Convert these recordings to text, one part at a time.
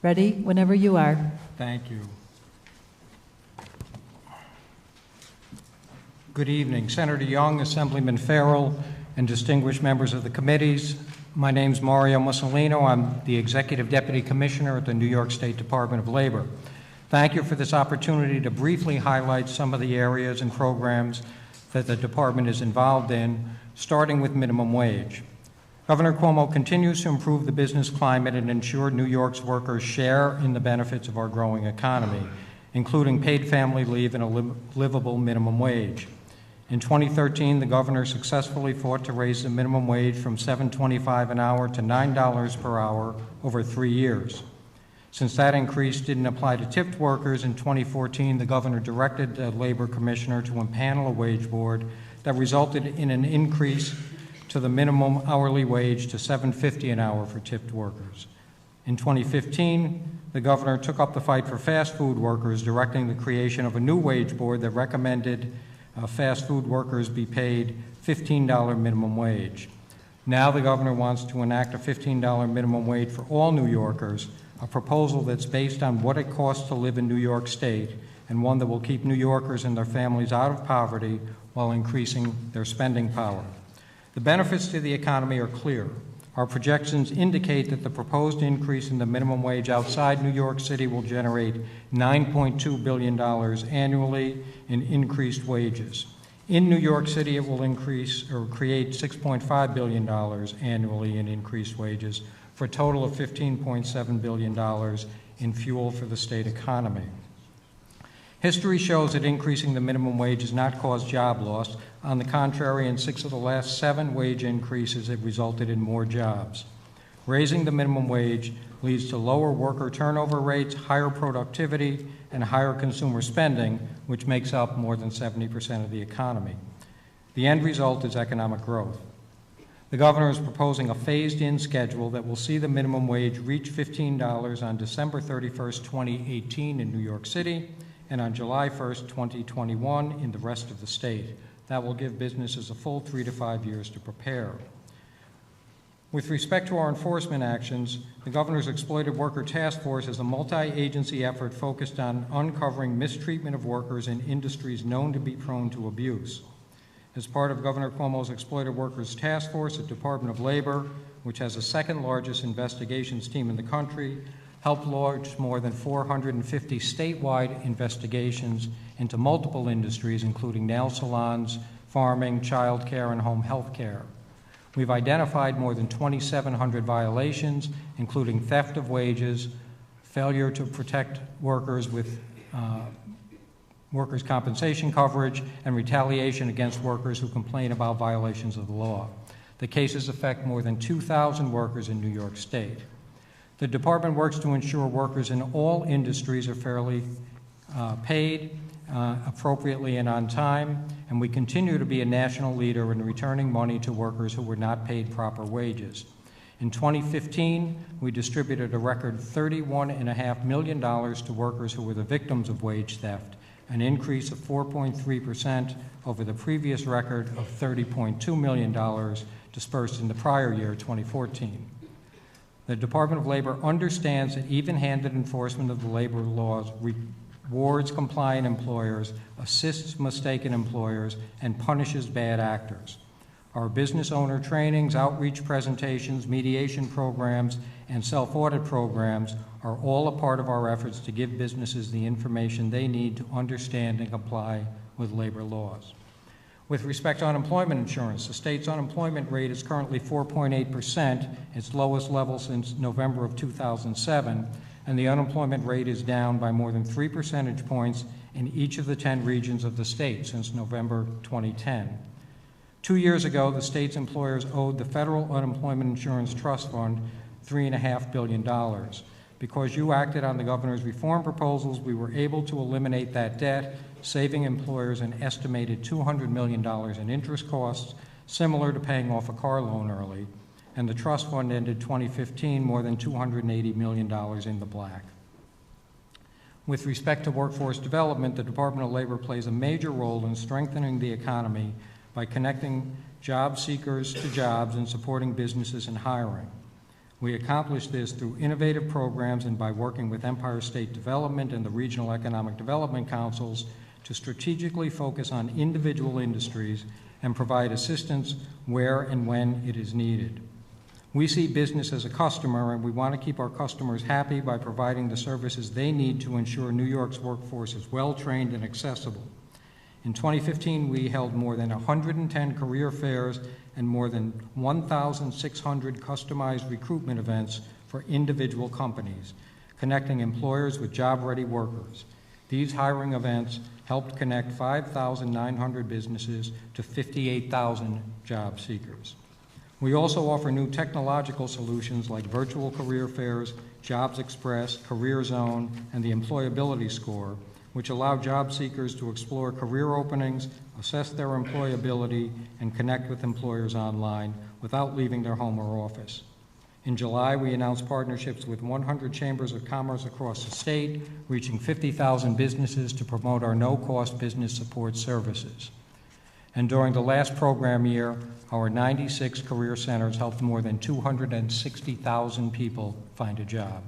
Ready whenever you are. Thank you. Good evening, Senator Young, Assemblyman Farrell, and distinguished members of the committees. My name is Mario Mussolino. I'm the Executive Deputy Commissioner at the New York State Department of Labor. Thank you for this opportunity to briefly highlight some of the areas and programs that the department is involved in, starting with minimum wage. Governor Cuomo continues to improve the business climate and ensure New York's workers share in the benefits of our growing economy, including paid family leave and a livable minimum wage. In 2013, the governor successfully fought to raise the minimum wage from $7.25 an hour to $9 per hour over 3 years. Since that increase didn't apply to tipped workers, in 2014, the governor directed the labor commissioner to impanel a wage board that resulted in an increase to the minimum hourly wage to $7.50 an hour for tipped workers. In 2015, the governor took up the fight for fast food workers, directing the creation of a new wage board that recommended fast food workers be paid $15 minimum wage. Now the governor wants to enact a $15 minimum wage for all New Yorkers, a proposal that's based on what it costs to live in New York State, and one that will keep New Yorkers and their families out of poverty while increasing their spending power. The benefits to the economy are clear. Our projections indicate that the proposed increase in the minimum wage outside New York City will generate $9.2 billion annually in increased wages. In New York City, it will increase or create $6.5 billion annually in increased wages, for a total of $15.7 billion in fuel for the state economy. History shows that increasing the minimum wage has not caused job loss. On the contrary, in 6 of the last 7 wage increases have resulted in more jobs. Raising the minimum wage leads to lower worker turnover rates, higher productivity, and higher consumer spending, which makes up more than 70% of the economy. The end result is economic growth. The governor is proposing a phased-in schedule that will see the minimum wage reach $15 on December 31st, 2018 in New York City, and on July 1st, 2021 in the rest of the state. That will give businesses a full 3 to 5 years to prepare. With respect to our enforcement actions, the Governor's Exploited Worker Task Force is a multi-agency effort focused on uncovering mistreatment of workers in industries known to be prone to abuse. As part of Governor Cuomo's Exploited Workers Task Force, the Department of Labor, which has the second largest investigations team in the country, helped launch more than 450 statewide investigations into multiple industries, including nail salons, farming, child care, and home health care. We've identified more than 2,700 violations, including theft of wages, failure to protect workers with workers' compensation coverage, and retaliation against workers who complain about violations of the law. The cases affect more than 2,000 workers in New York State. The department works to ensure workers in all industries are fairly paid, appropriately and on time, and we continue to be a national leader in returning money to workers who were not paid proper wages. In 2015, we distributed a record $31.5 million to workers who were the victims of wage theft, an increase of 4.3% over the previous record of $30.2 million dispersed in the prior year, 2014. The Department of Labor understands that even-handed enforcement of the labor laws rewards compliant employers, assists mistaken employers, and punishes bad actors. Our business owner trainings, outreach presentations, mediation programs, and self-audit programs are all a part of our efforts to give businesses the information they need to understand and comply with labor laws. With respect to unemployment insurance, the state's unemployment rate is currently 4.8%, its lowest level since November of 2007, and the unemployment rate is down by more than 3 percentage points in each of the 10 regions of the state since November 2010. 2 years ago, the state's employers owed the Federal Unemployment Insurance Trust Fund $3.5 billion. Because you acted on the governor's reform proposals, we were able to eliminate that debt, saving employers an estimated $200 million in interest costs, similar to paying off a car loan early, and the trust fund ended 2015 more than $280 million in the black. With respect to workforce development, the Department of Labor plays a major role in strengthening the economy by connecting job seekers to jobs and supporting businesses in hiring. We accomplish this through innovative programs and by working with Empire State Development and the Regional Economic Development Councils to strategically focus on individual industries and provide assistance where and when it is needed. We see business as a customer, and we want to keep our customers happy by providing the services they need to ensure New York's workforce is well-trained and accessible. In 2015, we held more than 110 career fairs and more than 1,600 customized recruitment events for individual companies, connecting employers with job-ready workers. These hiring events helped connect 5,900 businesses to 58,000 job seekers. We also offer new technological solutions like virtual career fairs, Jobs Express, Career Zone, and the Employability Score, which allow job seekers to explore career openings, assess their employability, and connect with employers online without leaving their home or office. In July, we announced partnerships with 100 chambers of commerce across the state, reaching 50,000 businesses to promote our no-cost business support services. And during the last program year, our 96 career centers helped more than 260,000 people find a job.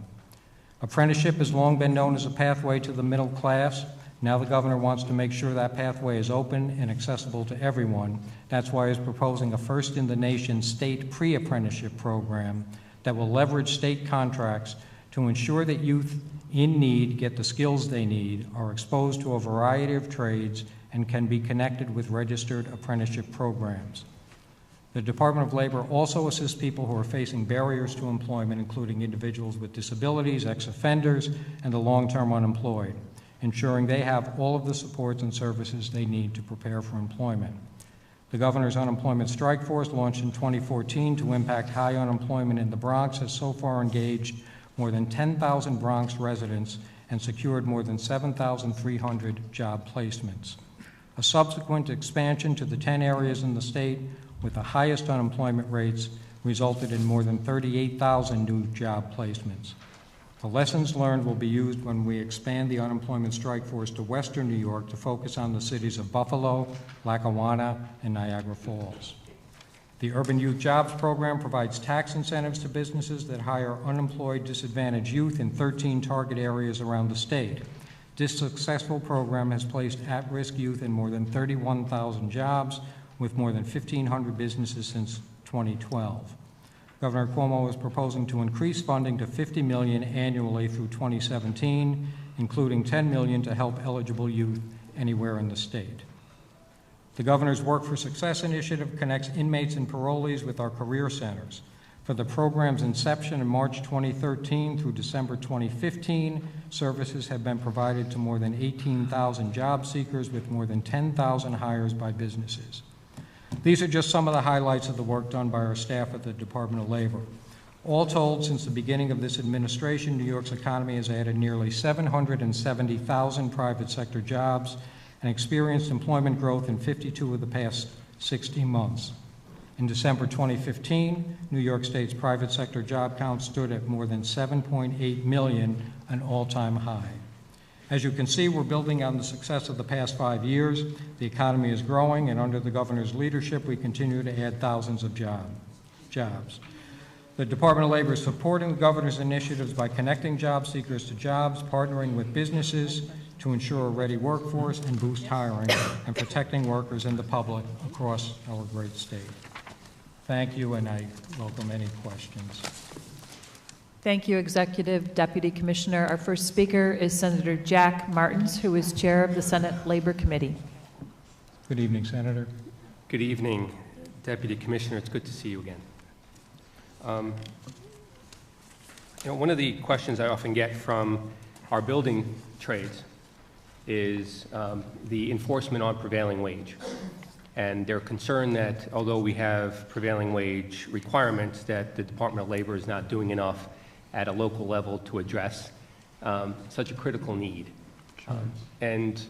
Apprenticeship has long been known as a pathway to the middle class. Now the governor wants to make sure that pathway is open and accessible to everyone. That's why he's proposing a first-in-the-nation state pre-apprenticeship program that will leverage state contracts to ensure that youth in need get the skills they need, are exposed to a variety of trades, and can be connected with registered apprenticeship programs. The Department of Labor also assists people who are facing barriers to employment, including individuals with disabilities, ex-offenders, and the long-term unemployed, ensuring they have all of the supports and services they need to prepare for employment. The Governor's Unemployment Strike Force, launched in 2014 to impact high unemployment in the Bronx, has so far engaged more than 10,000 Bronx residents and secured more than 7,300 job placements. A subsequent expansion to the 10 areas in the state with the highest unemployment rates resulted in more than 38,000 new job placements. The lessons learned will be used when we expand the Unemployment Strike Force to Western New York to focus on the cities of Buffalo, Lackawanna, and Niagara Falls. The Urban Youth Jobs Program provides tax incentives to businesses that hire unemployed, disadvantaged youth in 13 target areas around the state. This successful program has placed at-risk youth in more than 31,000 jobs, with more than 1,500 businesses since 2012. Governor Cuomo is proposing to increase funding to $50 million annually through 2017, including $10 million to help eligible youth anywhere in the state. The Governor's Work for Success initiative connects inmates and parolees with our career centers. For the program's inception in March 2013 through December 2015, services have been provided to more than 18,000 job seekers with more than 10,000 hires by businesses. These are just some of the highlights of the work done by our staff at the Department of Labor. All told, since the beginning of this administration, New York's economy has added nearly 770,000 private sector jobs and experienced employment growth in 52 of the past 60 months. In December 2015, New York State's private sector job count stood at more than 7.8 million, an all-time high. As you can see, we're building on the success of the past 5 years. The economy is growing, and under the Governor's leadership, we continue to add thousands of jobs. The Department of Labor is supporting the Governor's initiatives by connecting job seekers to jobs, partnering with businesses to ensure a ready workforce and boost hiring, and protecting workers and the public across our great state. Thank you, and I welcome any questions. Thank you, Executive Deputy Commissioner. Our first speaker is Senator Jack Martins, who is Chair of the Senate Labor Committee. Good evening, Senator. Good evening, Deputy Commissioner. It's good to see you again. One of the questions I often get from our building trades is the enforcement on prevailing wage. And they're concerned that although we have prevailing wage requirements, that the Department of Labor is not doing enough at a local level to address such a critical need. Sure. And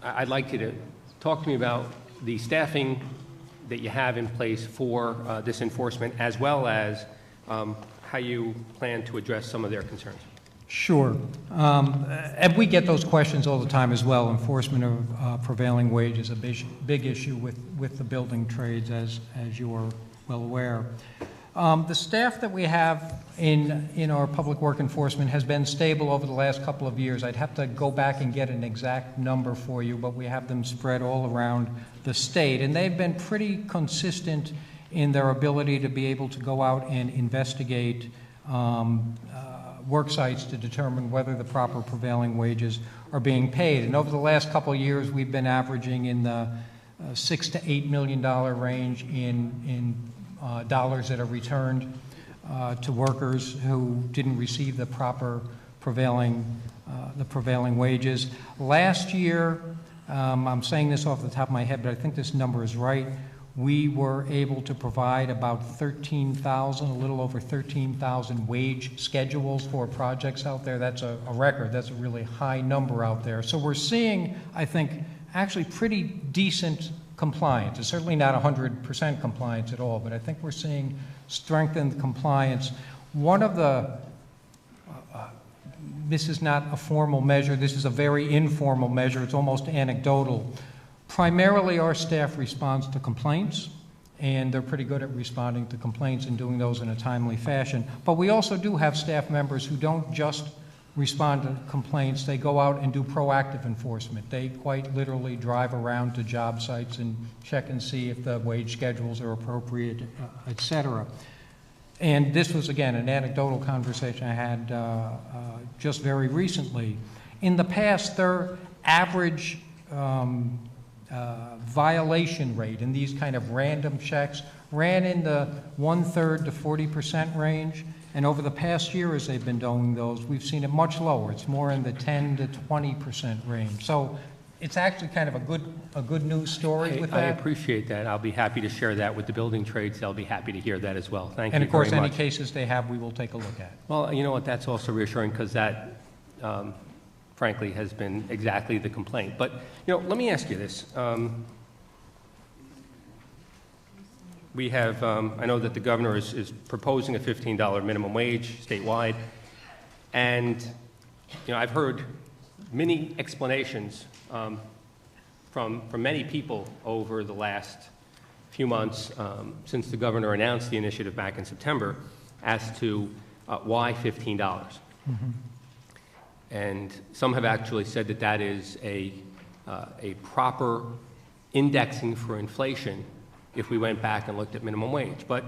I'd like you to talk to me about the staffing that you have in place for this enforcement, as well as how you plan to address some of their concerns. Sure. And we get those questions all the time as well. Enforcement of prevailing wage is a big issue with the building trades, as you are well aware. The staff that we have in our public work enforcement has been stable over the last couple of years. I'd have to go back and get an exact number for you, but we have them spread all around the state. And they've been pretty consistent in their ability to be able to go out and investigate work sites to determine whether the proper prevailing wages are being paid. And over the last couple of years, we've been averaging in the $6 to $8 million range in dollars that are returned to workers who didn't receive the proper prevailing wages. Last year, I'm saying this off the top of my head, but I think this number is right. We were able to provide about 13,000, a little over 13,000 wage schedules for projects out there. That's a record. That's a really high number out there. So we're seeing, I think, actually pretty decent compliance. It's certainly not 100% compliance at all, but I think we're seeing strengthened compliance. One of the, this is not a formal measure, this is a very informal measure, it's almost anecdotal. Primarily, our staff responds to complaints, and they're pretty good at responding to complaints and doing those in a timely fashion. But we also do have staff members who don't just respond to complaints, they go out and do proactive enforcement. They quite literally drive around to job sites and check and see if the wage schedules are appropriate, et cetera. And this was, again, an anecdotal conversation I had just very recently. In the past, their average violation rate in these kind of random checks ran in the 1/3 to 40% range, and over the past year as they've been doing those, we've seen it much lower. It's more in the 10 to 20% range. So it's actually kind of a good news story with that. I appreciate that. I'll be happy to share that with the building trades. They'll be happy to hear that as well. Thank you very much. And of course, any cases they have, we will take a look at. Well, you know what, that's also reassuring because that, frankly, has been exactly the complaint. But, you know, let me ask you this. We have, I know that the governor is proposing a $15 minimum wage statewide, and, you know, I've heard many explanations from many people over the last few months since the governor announced the initiative back in September as to why $15. Mm-hmm. And some have actually said that that is a proper indexing for inflation if we went back and looked at minimum wage. But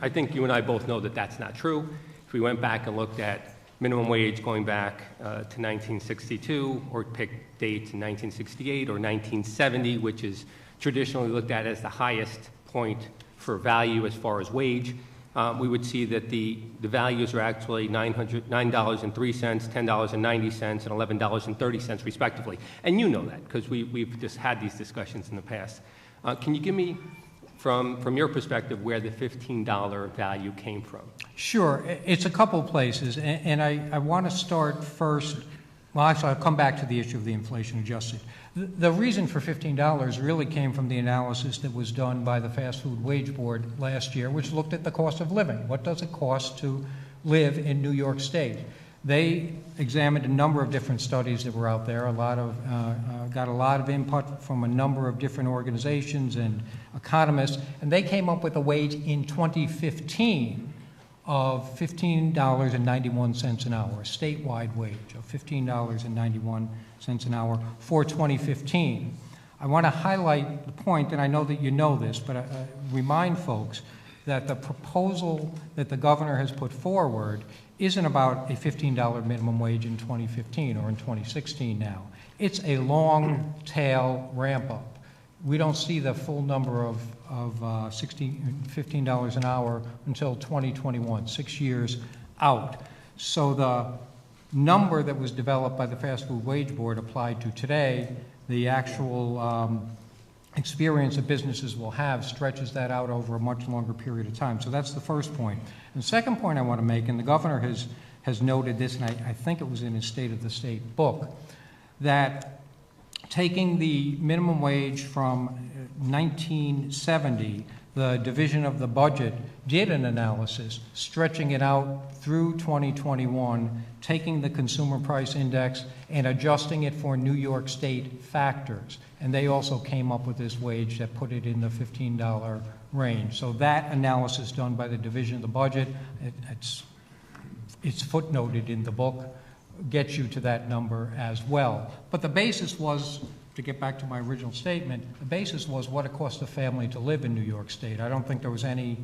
I think you and I both know that that's not true. If we went back and looked at minimum wage going back to 1962, or pick dates in 1968 or 1970, which is traditionally looked at as the highest point for value as far as wage, we would see that the values are actually $9.03, $10.90, and $11.30 respectively. And you know that because we've just had these discussions in the past. Can you give me, from your perspective, where the $15 value came from? Sure. It's a couple places, and I want to start first. Well, actually, I'll come back to the issue of the inflation adjusted. The reason for $15 really came from the analysis that was done by the Fast Food Wage Board last year, which looked at the cost of living. What does it cost to live in New York State? They examined a number of different studies that were out there, got a lot of input from a number of different organizations and economists, and they came up with a wage in 2015 of $15.91 an hour, a statewide wage of $15.91 an hour for 2015. I want to highlight the point, and I know that you know this, but remind folks that the proposal that the governor has put forward isn't about a $15 minimum wage in 2015 or in 2016 now. It's a long tail ramp up. We don't see the full number of $15 an hour until 2021, 6 years out. So the number that was developed by the Fast Food Wage Board applied to today, the actual experience that businesses will have stretches that out over a much longer period of time. So that's the first point. And the second point I want to make, and the governor has noted this, and I think it was in his State of the State book, that taking the minimum wage from 1970 the Division of the Budget did an analysis, stretching it out through 2021, taking the consumer price index and adjusting it for New York State factors. And they also came up with this wage that put it in the $15 range. So that analysis done by the Division of the Budget, it's footnoted in the book, gets you to that number as well. But the basis was, to get back to my original statement, the basis was what it cost a family to live in New York State. I don't think there was any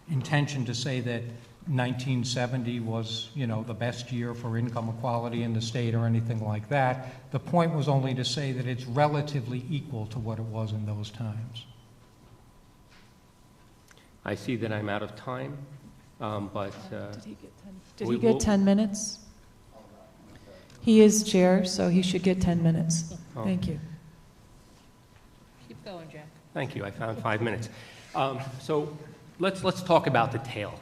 intention to say that 1970 was, the best year for income equality in the state or anything like that. The point was only to say that it's relatively equal to what it was in those times. I see that I'm out of time, but... Did he get 10 minutes? He is chair, so he should get 10 minutes. Oh. Thank you. Keep going, Jack. Thank you. I found 5 minutes. So let's talk about the tail.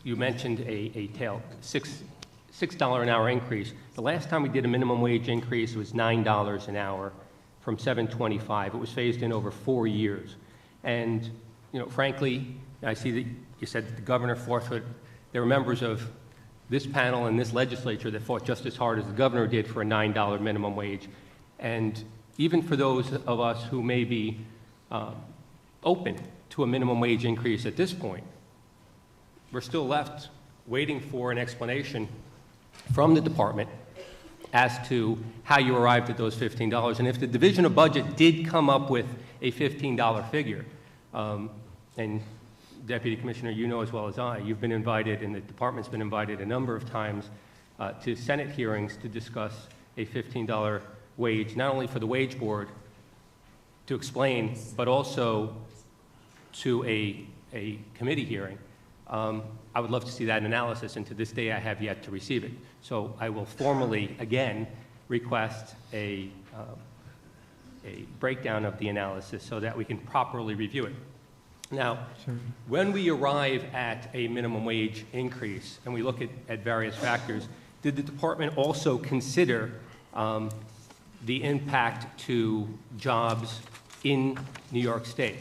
You mentioned a tail, $6 an hour increase. The last time we did a minimum wage increase was $9 an hour from $7.25. It was phased in over 4 years. And, frankly, I see that you said that the governor fought it. There were members of this panel and this legislature that fought just as hard as the governor did for a $9 minimum wage. And even for those of us who may be open to a minimum wage increase at this point, we're still left waiting for an explanation from the department as to how you arrived at those $15. And if the Division of Budget did come up with a $15 figure, and Deputy Commissioner, you know as well as I, you've been invited, and the department's been invited a number of times to Senate hearings to discuss a $15 wage, not only for the wage board to explain, but also to a committee hearing. I would love to see that analysis, and to this day I have yet to receive it. So I will formally, again, request a breakdown of the analysis so that we can properly review it. Now, when we arrive at a minimum wage increase and we look at various factors, did the department also consider the impact to jobs in New York State?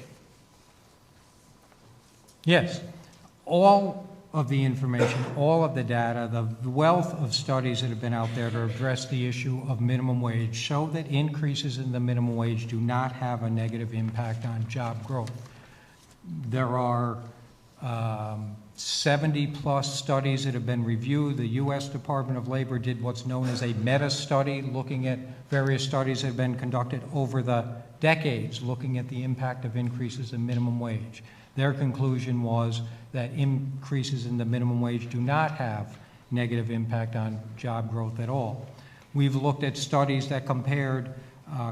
Yes. All of the information, all of the data, the wealth of studies that have been out there to address the issue of minimum wage show that increases in the minimum wage do not have a negative impact on job growth. There are 70-plus studies that have been reviewed. The U.S. Department of Labor did what's known as a meta-study, looking at various studies that have been conducted over the decades, looking at the impact of increases in minimum wage. Their conclusion was that increases in the minimum wage do not have negative impact on job growth at all. We've looked at studies that compared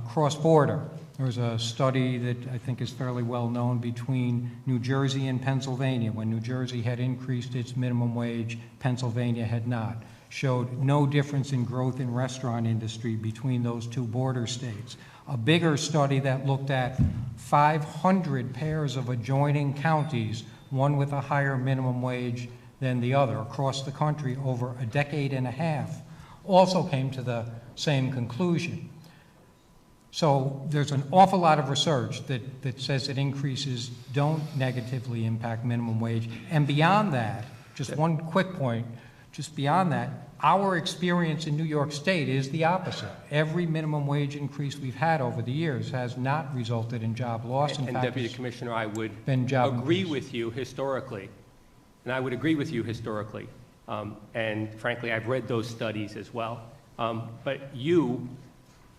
cross-border. There was a study that I think is fairly well known between New Jersey and Pennsylvania. When New Jersey had increased its minimum wage, Pennsylvania had not. Showed no difference in growth in restaurant industry between those two border states. A bigger study that looked at 500 pairs of adjoining counties, one with a higher minimum wage than the other across the country over a decade and a half, also came to the same conclusion. So there's an awful lot of research that says that increases don't negatively impact minimum wage. And beyond that, just one quick point, just beyond that, our experience in New York State is the opposite. Every minimum wage increase we've had over the years has not resulted in job loss. And Deputy Commissioner, I would agree with you historically, and I would agree with you historically. And frankly, I've read those studies as well. But you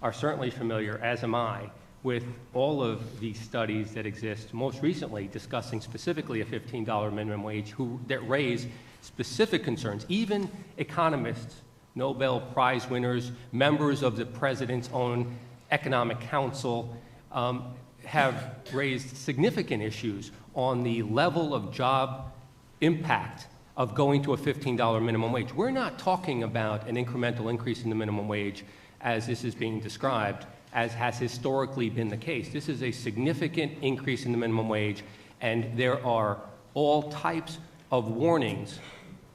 are certainly familiar, as am I, with all of these studies that exist, most recently discussing specifically a $15 minimum wage that raise specific concerns. Even economists, Nobel Prize winners, members of the President's own Economic Council have raised significant issues on the level of job impact of going to a $15 minimum wage. We're not talking about an incremental increase in the minimum wage as this is being described, as has historically been the case. This is a significant increase in the minimum wage, and there are all types of warnings,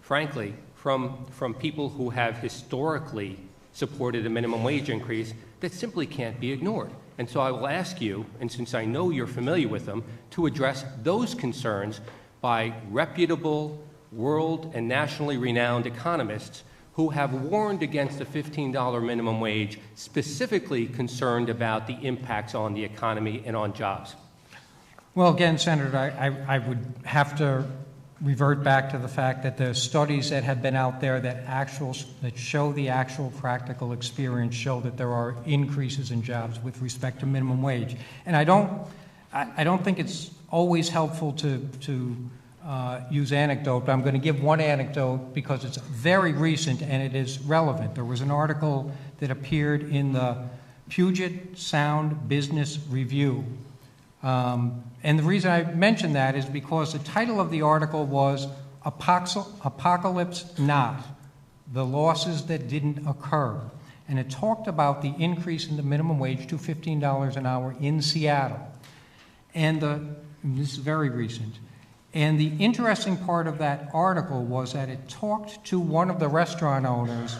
frankly, from people who have historically supported a minimum wage increase that simply can't be ignored. And so I will ask you, and since I know you're familiar with them, to address those concerns by reputable, world and nationally renowned economists who have warned against the $15 minimum wage, specifically concerned about the impacts on the economy and on jobs. Well, again, Senator, I would have to revert back to the fact that the studies that have been out there that show the actual practical experience show that there are increases in jobs with respect to minimum wage. And I don't think it's always helpful to use anecdote, but I'm going to give one anecdote because it's very recent and it is relevant. There was an article that appeared in the Puget Sound Business Review. And the reason I mention that is because the title of the article was Apocalypse Not, the Losses That Didn't Occur. And it talked about the increase in the minimum wage to $15 an hour in Seattle. And this is very recent. And the interesting part of that article was that it talked to one of the restaurant owners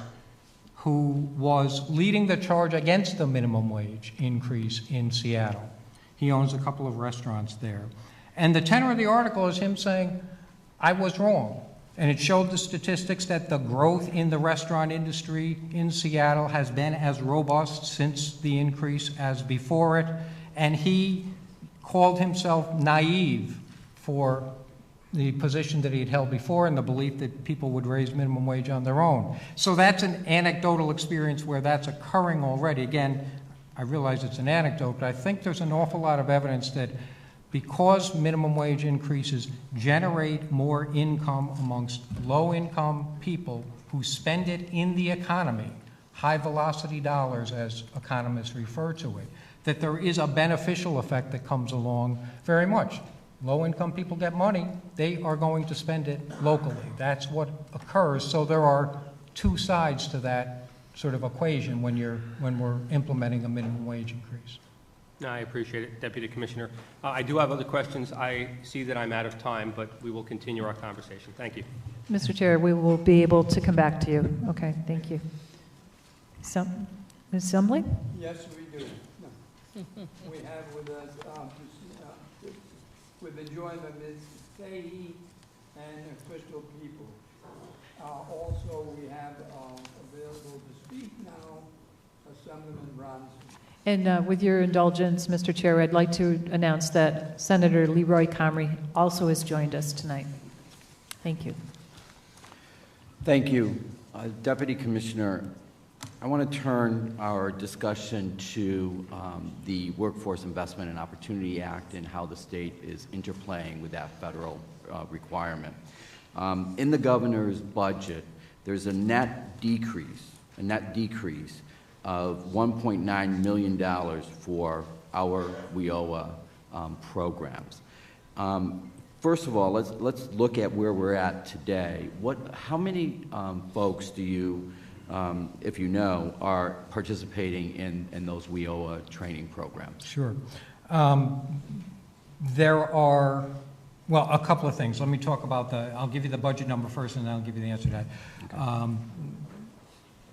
who was leading the charge against the minimum wage increase in Seattle. He owns a couple of restaurants there. And the tenor of the article is him saying, I was wrong. And it showed the statistics that the growth in the restaurant industry in Seattle has been as robust since the increase as before it. And he called himself naive for the position that he had held before and the belief that people would raise minimum wage on their own. So that's an anecdotal experience where that's occurring already. Again, I realize it's an anecdote, but I think there's an awful lot of evidence that because minimum wage increases generate more income amongst low-income people who spend it in the economy, high-velocity dollars as economists refer to it, that there is a beneficial effect that comes along very much. Low-income people get money, they are going to spend it locally. That's what occurs. So there are two sides to that sort of equation when we're implementing a minimum wage increase. No, I appreciate it, Deputy Commissioner. I do have other questions. I see that I'm out of time, but we will continue our conversation. Thank you. Mr. Chair, we will be able to come back to you. Okay, thank you. So, Ms. Sumley? Yes, we do. We have with us, with enjoyment, Ms. Fahey and Crystal People. Also, we have available to speak now, Assemblyman Bronson. And with your indulgence, Mr. Chair, I'd like to announce that Senator Leroy Comrie also has joined us tonight. Thank you. Thank you. Deputy Commissioner, I want to turn our discussion to the Workforce Investment and Opportunity Act and how the state is interplaying with that federal requirement. In the governor's budget, there's a net decrease of $1.9 million for our WIOA programs. First of all, let's look at where we're at today. How many folks do you, if you know, are participating in those WIOA training programs? Sure. There are, well, a couple of things. Let me talk about I'll give you the budget number first and then I'll give you the answer to that.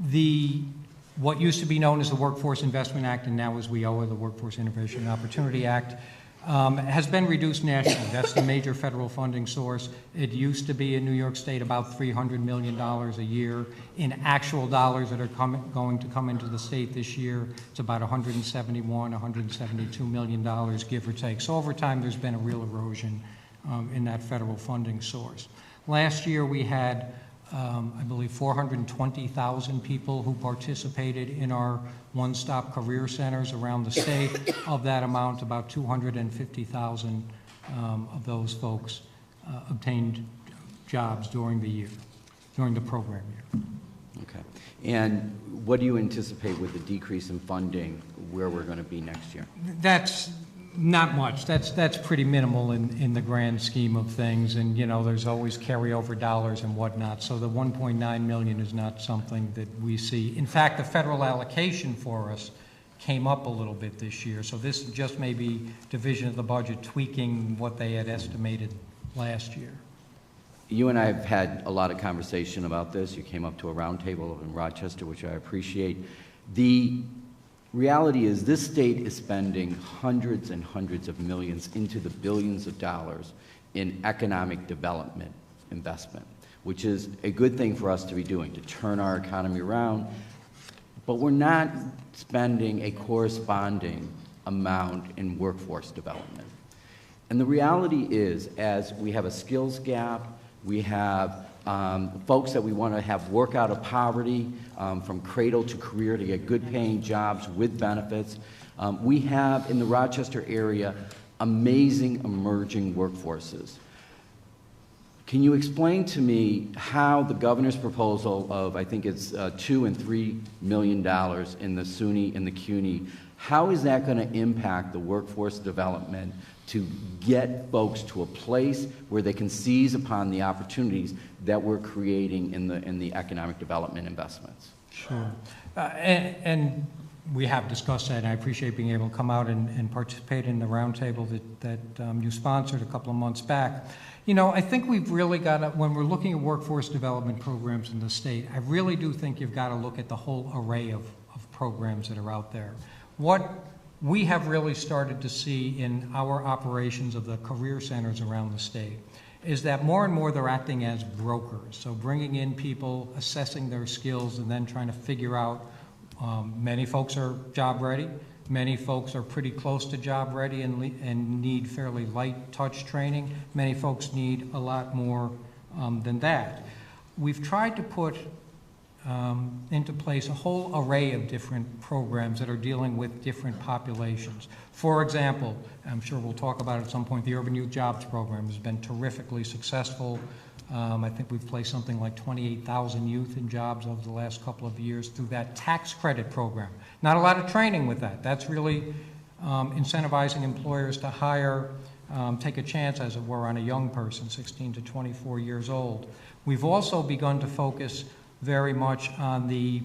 Okay. What used to be known as the Workforce Investment Act and now is WIOA, the Workforce Innovation and Opportunity Act, has been reduced nationally. That's the major federal funding source. It used to be in New York State about $300 million a year. In actual dollars that are going to come into the state this year, it's about $171, $172 million, give or take. So over time, there's been a real erosion in that federal funding source. Last year, we had I believe 420,000 people who participated in our one-stop career centers around the state. Of that amount, about 250,000 of those folks obtained jobs during the program year. Okay. And what do you anticipate with the decrease in funding where we're going to be next year? That's not much. That's pretty minimal in the grand scheme of things, and you know there's always carryover dollars and whatnot. So the 1.9 million is not something that we see. In fact, the federal allocation for us came up a little bit this year. So this just may be division of the budget tweaking what they had estimated last year. You and I have had a lot of conversation about this. You came up to a roundtable in Rochester, which I appreciate. reality is this state is spending hundreds and hundreds of millions into the billions of dollars in economic development investment, which is a good thing for us to be doing, to turn our economy around. But we're not spending a corresponding amount in workforce development. And the reality is, as we have a skills gap, we have folks that we want to have work out of poverty from cradle to career to get good paying jobs with benefits. We have in the Rochester area amazing emerging workforces. Can you explain to me how the governor's proposal of, I think it's $2 and $3 million in the SUNY and the CUNY, how is that going to impact the workforce development to get folks to a place where they can seize upon the opportunities that we're creating in the economic development investments? Sure. And we have discussed that, and I appreciate being able to come out and participate in the roundtable that you sponsored a couple of months back. You know, I think we've really got to, when we're looking at workforce development programs in the state, I really do think you've got to look at the whole array of programs that are out there. What we have really started to see in our operations of the career centers around the state is that more and more they're acting as brokers. So bringing in people, assessing their skills, and then trying to figure out, many folks are job ready, many folks are pretty close to job ready and need fairly light touch training. Many folks need a lot more than that. We've tried to put into place a whole array of different programs that are dealing with different populations. For example, I'm sure we'll talk about it at some point, the Urban Youth Jobs Program has been terrifically successful. I think we've placed something like 28,000 youth in jobs over the last couple of years through that tax credit program. Not a lot of training with that. That's really incentivizing employers to hire, take a chance, as it were, on a young person, 16 to 24 years old. We've also begun to focus very much on the,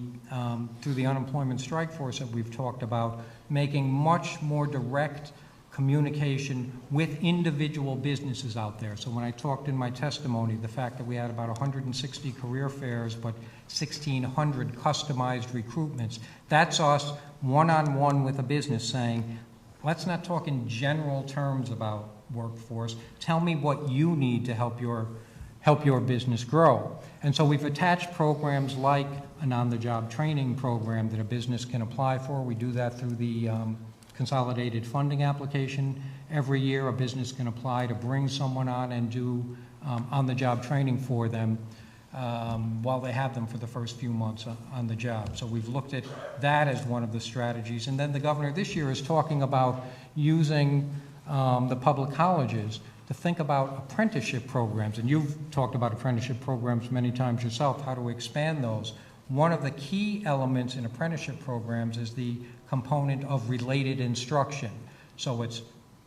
through the unemployment strike force that we've talked about, making much more direct communication with individual businesses out there. So when I talked in my testimony, the fact that we had about 160 career fairs, but 1,600 customized recruitments, that's us one-on-one with a business saying, let's not talk in general terms about workforce. Tell me what you need to help your business grow. And so we've attached programs like an on-the-job training program that a business can apply for. We do that through the consolidated funding application. Every year a business can apply to bring someone on and do on-the-job training for them while they have them for the first few months on the job. So we've looked at that as one of the strategies. And then the governor this year is talking about using the public colleges to think about apprenticeship programs. And you've talked about apprenticeship programs many times yourself, how to expand those. One of the key elements in apprenticeship programs is the component of related instruction. So it's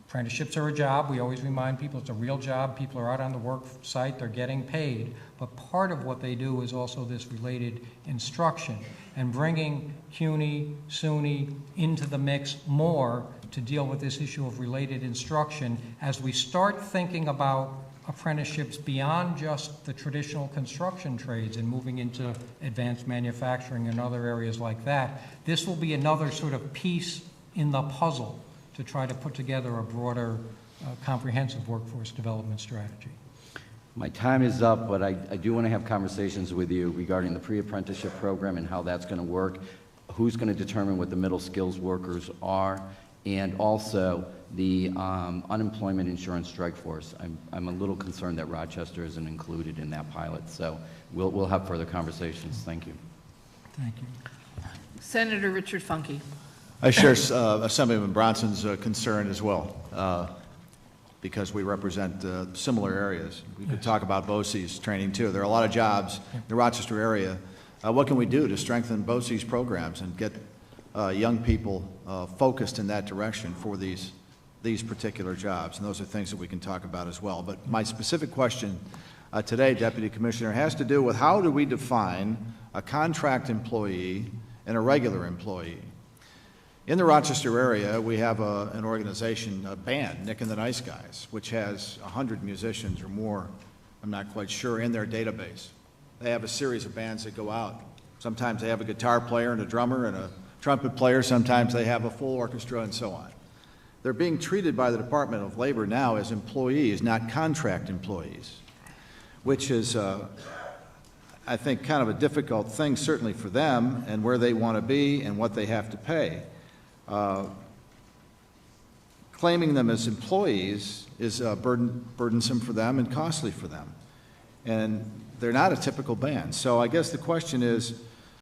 apprenticeships are a job. We always remind people it's a real job. People are out on the work site. They're getting paid. But part of what they do is also this related instruction and bringing CUNY, SUNY into the mix more to deal with this issue of related instruction as we start thinking about apprenticeships beyond just the traditional construction trades and moving into advanced manufacturing and other areas like that. This will be another sort of piece in the puzzle to try to put together a broader, comprehensive workforce development strategy. My time is up, but I do want to have conversations with you regarding the pre-apprenticeship program and how that's going to work, who's going to determine what the middle skills workers are, and also the unemployment insurance strike force. I'm a little concerned that Rochester isn't included in that pilot, so we'll have further conversations. Thank you. Thank you. Senator Richard Funke. I share Assemblyman Bronson's concern as well, because we represent similar areas. We could talk about BOCES training too. There are a lot of jobs in the Rochester area. What can we do to strengthen BOCES programs and get young people focused in that direction for these particular jobs? And those are things that we can talk about as well. But my specific question today, Deputy Commissioner, has to do with how do we define a contract employee and a regular employee? In the Rochester area, we have an organization, a band, Nick and the Nice Guys, which has 100 musicians or more, I'm not quite sure, in their database. They have a series of bands that go out. Sometimes they have a guitar player and a drummer and a trumpet player, sometimes they have a full orchestra, and so on. They're being treated by the Department of Labor now as employees, not contract employees, which is, I think, kind of a difficult thing, certainly for them, and where they want to be and what they have to pay. Claiming them as employees is burdensome for them and costly for them. And they're not a typical band. So I guess the question is,